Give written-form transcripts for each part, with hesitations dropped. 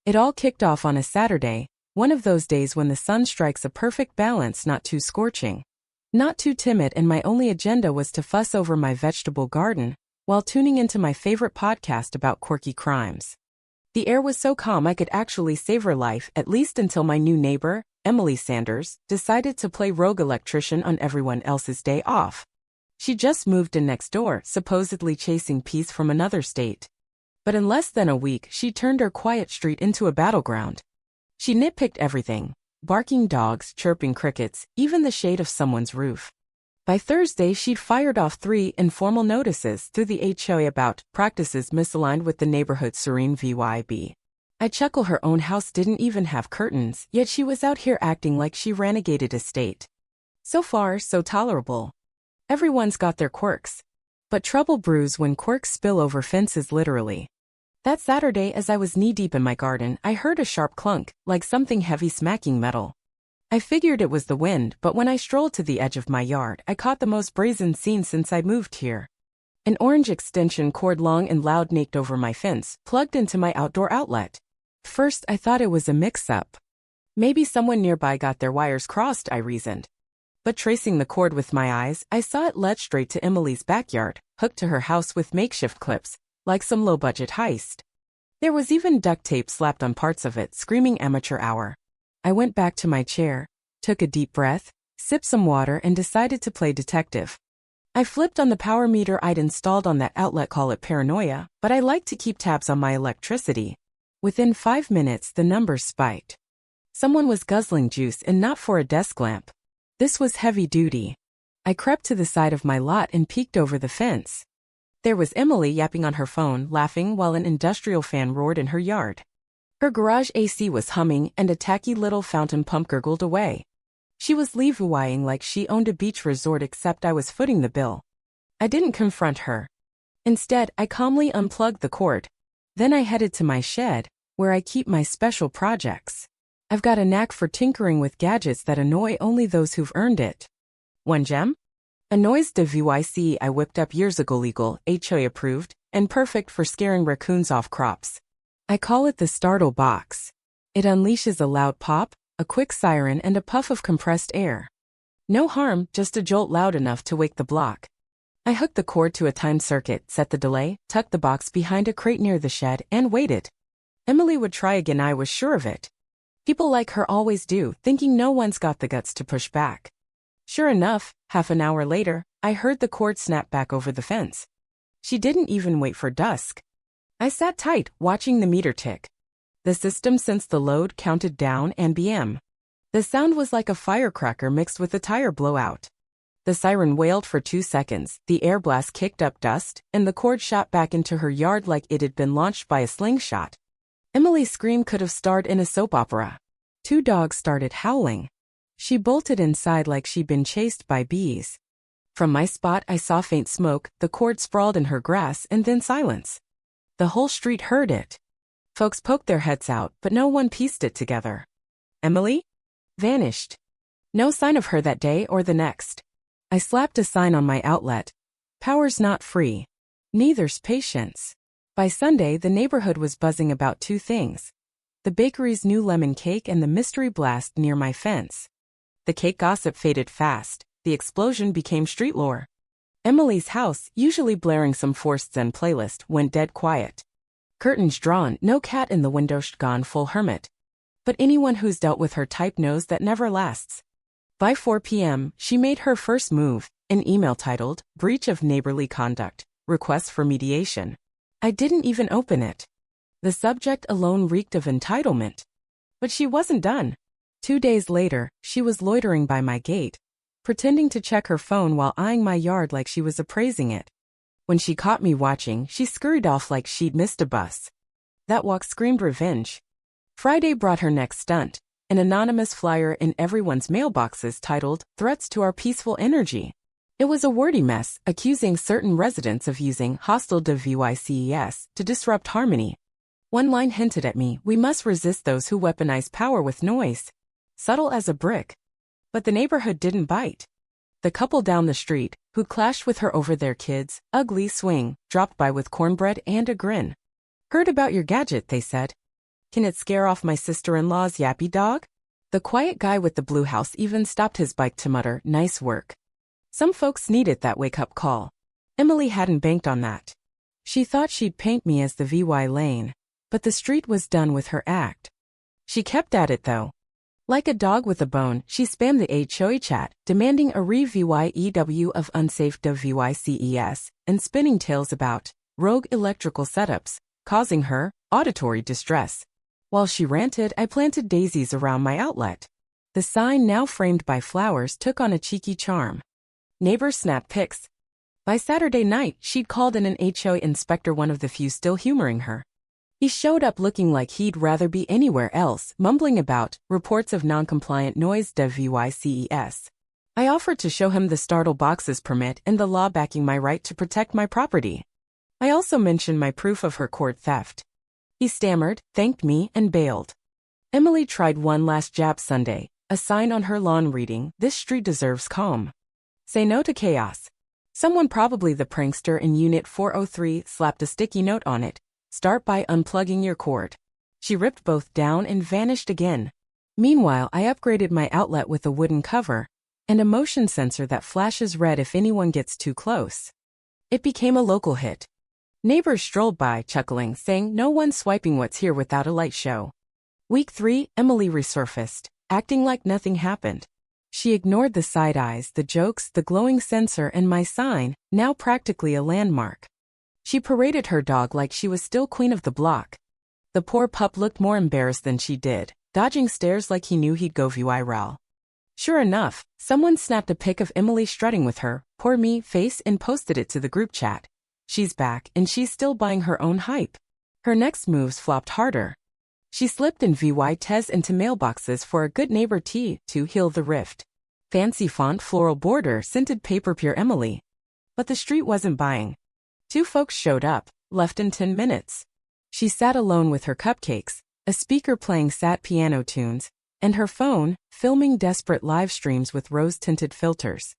It all kicked off on a Saturday, one of those days when the sun strikes a perfect balance, not too scorching, not too timid, and my only agenda was to fuss over my vegetable garden while tuning into my favorite podcast about quirky crimes. The air was so calm I could actually savor life, at least until my new neighbor, Emily Sanders, decided to play rogue electrician on everyone else's day off. She just moved in next door, supposedly chasing peace from another state. But in less than a week, she turned her quiet street into a battleground. She nitpicked everything: barking dogs, chirping crickets, even the shade of someone's roof. By Thursday, she'd fired off 3 informal notices through the HOA about practices misaligned with the neighborhood's serene vibe. I chuckle, her own house didn't even have curtains, yet she was out here acting like she ran a gated estate. So far, so tolerable. Everyone's got their quirks. But trouble brews when quirks spill over fences, literally. That Saturday, as I was knee-deep in my garden, I heard a sharp clunk, like something heavy smacking metal. I figured it was the wind, but when I strolled to the edge of my yard, I caught the most brazen scene since I moved here. An orange extension cord, long and loud, naked over my fence, plugged into my outdoor outlet. First, I thought it was a mix-up. Maybe someone nearby got their wires crossed, I reasoned. But tracing the cord with my eyes, I saw it led straight to Emily's backyard, hooked to her house with makeshift clips, like some low-budget heist. There was even duct tape slapped on parts of it, screaming amateur hour. I went back to my chair, took a deep breath, sipped some water, and decided to play detective. I flipped on the power meter I'd installed on that outlet. Call it paranoia, but I like to keep tabs on my electricity. Within 5 minutes, the numbers spiked. Someone was guzzling juice, and not for a desk lamp. This was heavy duty. I crept to the side of my lot and peeked over the fence. There was Emily yapping on her phone, laughing while an industrial fan roared in her yard. Her garage AC was humming, and a tacky little fountain pump gurgled away. She was levying like she owned a beach resort, except I was footing the bill. I didn't confront her. Instead, I calmly unplugged the cord. Then I headed to my shed, where I keep my special projects. I've got a knack for tinkering with gadgets that annoy only those who've earned it. One gem? A noise device I whipped up years ago, legal, HOA approved, and perfect for scaring raccoons off crops. I call it the startle box. It unleashes a loud pop, a quick siren, and a puff of compressed air. No harm, just a jolt loud enough to wake the block. I hooked the cord to a timed circuit, set the delay, tucked the box behind a crate near the shed, and waited. Emily would try again, I was sure of it. People like her always do, thinking no one's got the guts to push back. Sure enough, half an hour later, I heard the cord snap back over the fence. She didn't even wait for dusk. I sat tight, watching the meter tick. The system sensed the load, counted down, and BM. The sound was like a firecracker mixed with a tire blowout. The siren wailed for 2 seconds, the air blast kicked up dust, and the cord shot back into her yard like it had been launched by a slingshot. Emily's scream could have starred in a soap opera. 2 dogs started howling. She bolted inside like she'd been chased by bees. From my spot, I saw faint smoke, the cord sprawled in her grass, and then silence. The whole street heard it. Folks poked their heads out, but no one pieced it together. Emily? Vanished. No sign of her that day or the next. I slapped a sign on my outlet. Power's not free. Neither's patience. By Sunday, the neighborhood was buzzing about 2 things: the bakery's new lemon cake and the mystery blast near my fence. The cake gossip faded fast. The explosion became street lore. Emily's house, usually blaring some forced Zen playlist, went dead quiet. Curtains drawn, no cat in the window, gone full hermit. But anyone who's dealt with her type knows that never lasts. By 4 p.m., she made her first move, an email titled, "Breach of Neighborly Conduct, Request for Mediation." I didn't even open it. The subject alone reeked of entitlement. But she wasn't done. 2 days later, she was loitering by my gate, pretending to check her phone while eyeing my yard like she was appraising it. When she caught me watching, she scurried off like she'd missed a bus. That walk screamed revenge. Friday brought her next stunt, an anonymous flyer in everyone's mailboxes titled, "Threats to Our Peaceful Energy." It was a wordy mess, accusing certain residents of using hostile devices to disrupt harmony. One line hinted at me, "We must resist those who weaponize power with noise." Subtle as a brick. But the neighborhood didn't bite. The couple down the street, who clashed with her over their kids' ugly swing, dropped by with cornbread and a grin. "Heard about your gadget," they said. Can it scare off my sister-in-law's yappy dog? The quiet guy with the blue house even stopped his bike to mutter, "Nice work." Some folks needed that wake-up call. Emily hadn't banked on that. She thought she'd paint me as the VY lane, but the street was done with her act. She kept at it though. Like a dog with a bone, she spammed the HOA chat, demanding a re-VYEW of unsafe WYCES, and spinning tales about rogue electrical setups, causing her auditory distress. While she ranted, I planted daisies around my outlet. The sign, now framed by flowers, took on a cheeky charm. Neighbors snapped pics. By Saturday night, she'd called in an HOA inspector, one of the few still humoring her. He showed up looking like he'd rather be anywhere else, mumbling about reports of non-compliant noise WYCES. I offered to show him the startle boxes permit and the law backing my right to protect my property. I also mentioned my proof of her cord theft. He stammered, thanked me, and bailed. Emily tried one last jab Sunday, a sign on her lawn reading, "This street deserves calm. Say no to chaos." Someone, probably the prankster in Unit 403, slapped a sticky note on it. "Start by unplugging your cord." She ripped both down and vanished again. Meanwhile, I upgraded my outlet with a wooden cover and a motion sensor that flashes red if anyone gets too close. It became a local hit. Neighbors strolled by, chuckling, saying no one's swiping what's here without a light show. Week 3, Emily resurfaced, acting like nothing happened. She ignored the side eyes, the jokes, the glowing sensor, and my sign, now practically a landmark. She paraded her dog like she was still queen of the block. The poor pup looked more embarrassed than she did, dodging stares like he knew he'd go viral. Sure enough, someone snapped a pic of Emily strutting with her poor me face and posted it to the group chat. She's back, and she's still buying her own hype. Her next moves flopped harder. She slipped in VYTES into mailboxes for a good neighbor tea to heal the rift. Fancy font, floral border, scented paper, pure Emily. But the street wasn't buying. 2 folks showed up, left in 10 minutes. She sat alone with her cupcakes, a speaker playing sad piano tunes, and her phone, filming desperate live streams with rose-tinted filters.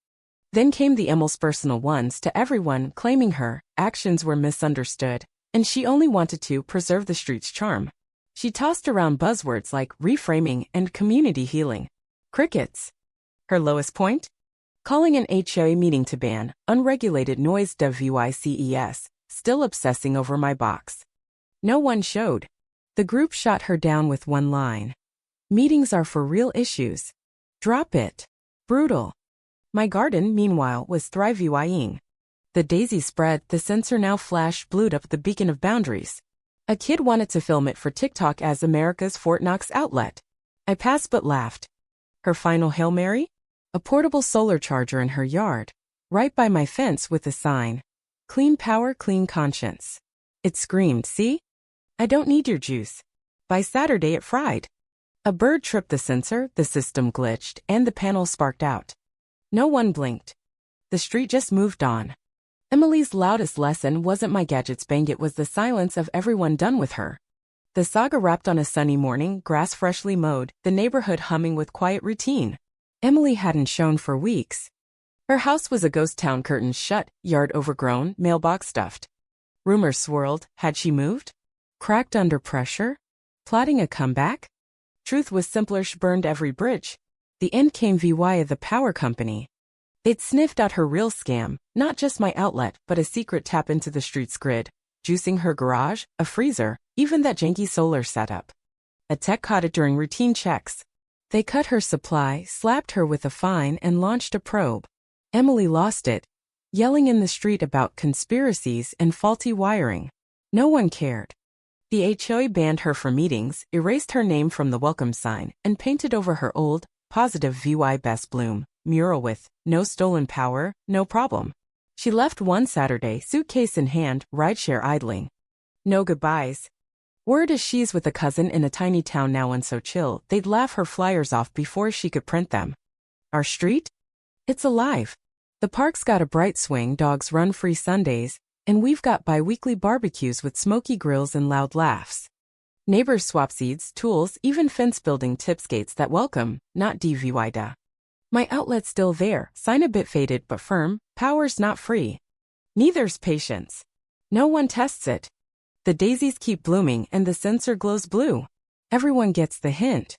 Then came the Emmels' personal ones to everyone, claiming her actions were misunderstood, and she only wanted to preserve the street's charm. She tossed around buzzwords like reframing and community healing. Crickets. Her lowest point? Calling an HOA meeting to ban unregulated noise WYCES, still obsessing over my box. No one showed. The group shot her down with one line. Meetings are for real issues. Drop it. Brutal. My garden, meanwhile, was thriving. The daisy spread, the sensor now flash blued up the beacon of boundaries. A kid wanted to film it for TikTok as America's Fort Knox outlet. I passed but laughed. Her final Hail Mary? A portable solar charger in her yard, right by my fence with a sign. Clean power, clean conscience. It screamed, "See? I don't need your juice." By Saturday it fried. A bird tripped the sensor, the system glitched, and the panel sparked out. No one blinked. The street just moved on. Emily's loudest lesson wasn't my gadget's bang, it was the silence of everyone done with her. The saga wrapped on a sunny morning, grass freshly mowed, the neighborhood humming with quiet routine. Emily hadn't shown for weeks. Her house was a ghost town, curtains shut, yard overgrown, mailbox stuffed. Rumors swirled, had she moved? Cracked under pressure? Plotting a comeback? Truth was simpler, she burned every bridge. The end came via the power company. They'd sniffed out her real scam, not just my outlet, but a secret tap into the street's grid, juicing her garage, a freezer, even that janky solar setup. A tech caught it during routine checks. They cut her supply, slapped her with a fine, and launched a probe. Emily lost it, yelling in the street about conspiracies and faulty wiring. No one cared. The HOA banned her from meetings, erased her name from the welcome sign, and painted over her old, positive VY Best Bloom mural with "No stolen power, no problem." She left one Saturday, suitcase in hand, rideshare idling. No goodbyes. Word is she's with a cousin in a tiny town now, and so chill, they'd laugh her flyers off before she could print them. Our street? It's alive. The park's got a bright swing, dogs run free Sundays, and we've got bi-weekly barbecues with smoky grills and loud laughs. Neighbors swap seeds, tools, even fence-building tipskates that welcome, not DVYda. My outlet's still there, sign a bit faded but firm, power's not free. Neither's patience. No one tests it. The daisies keep blooming and the sensor glows blue. Everyone gets the hint.